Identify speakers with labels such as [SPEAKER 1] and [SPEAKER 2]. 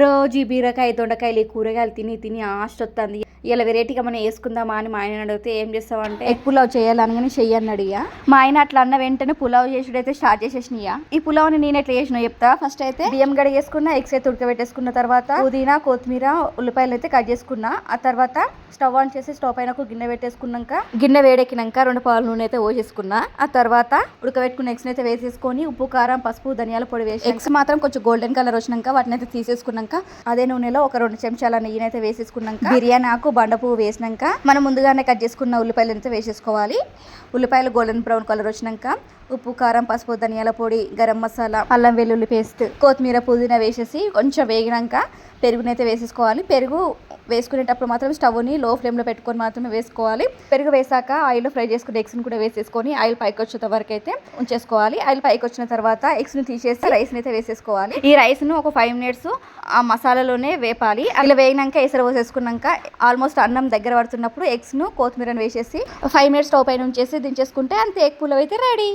[SPEAKER 1] రోజు ఈ బీరకాయ దొండకాయలు ఈ కూరగాయలు తిని తిని ఆశొస్తుంది. ఇలా వెరైటీగా మనం వేసుకుందామా అని మా ఆయన అడిగితే ఏం చేస్తామంటే ఎగ్ పులావ్ చేయాలని చెయ్యని అడిగా. మా ఆయన అట్లా అన్న వెంటనే పులావ్ చేసుడైతే స్టార్ట్ చేసేసినాయా. ఈ పులావ్ని నేను ఎట్లా చేసినా చెప్తా. ఫస్ట్ అయితే బియ్యం గడిగేసుకున్నా, ఎగ్స్ అయితే ఉడకబెట్టేసుకున్న తర్వాత పుదీనా కొత్తిమీర ఉల్లిపాయలు అయితే కట్ చేసుకున్నా. ఆ తర్వాత స్టవ్ ఆన్ చేసి స్టవ్ పైన ఒక గిన్నె పెట్టేసుకున్నాక గిన్నె వేడెక్కినాక 2 పావుల నూనె అయితే పోసేసుకున్నా. ఆ తర్వాత ఉడకబెట్టుకున్న ఎగ్స్ అయితే వేసేసుకొని ఉప్పు కారం పసుపు ధనియాల పొడి వేసి ఎగ్స్ మాత్రం కొంచెం గోల్డెన్ కలర్ వచ్చినాక వాటిని అయితే తీసేసుకున్నాక అదే నూనెలో ఒక 2 చెంచాల నెయ్యి అయితే వేసేసుకున్నాక బిర్యానీ ఆకు బండ పువ్వు వేసినాక మనం ముందుగానే కట్ చేసుకున్న ఉల్లిపాయలు అయితే వేసేసుకోవాలి. ఉల్లిపాయలు గోల్డెన్ బ్రౌన్ కలర్ వచ్చినాక ఉప్పు కారం పసుపు ధనియాల పొడి గరం మసాలా అల్లం వెల్లుల్లి పేస్ట్ కొత్తిమీర పుదీనా వేసేసి కొంచెం వేగినాక పెరుగునైతే వేసేసుకోవాలి. పెరుగు వేసుకునేటప్పుడు మాత్రం స్టవ్ని లో ఫ్లేమ్లో పెట్టుకొని మాత్రమే వేసుకోవాలి. పెరుగు వేసాక ఆయిల్లో ఫ్రై చేసుకునే ఎగ్స్ని కూడా వేసేసుకొని ఆయిల్ పైకి వచ్చేంత వరకు అయితే ఉంచేసుకోవాలి. ఆయిల్ పైకి వచ్చిన తర్వాత ఎగ్స్ని తీసేసి రైస్ని అయితే వేసేసుకోవాలి. ఈ రైస్ను ఒక 5 మినిట్స్ ఆ మసాలాలోనే వేపాలి. అలా వేగినాక ఎసరు పోసేసుకున్నాక ఆల్మోస్ట్ అన్నం దగ్గర పడుతున్నప్పుడు ఎగ్స్ను కొత్తిమీరను వేసేసి 5 మినిట్స్ స్టవ్ పైన ఉంచేసి దించేసుకుంటే అంతే ఎగ్ పులావ్ అయితే రెడీ.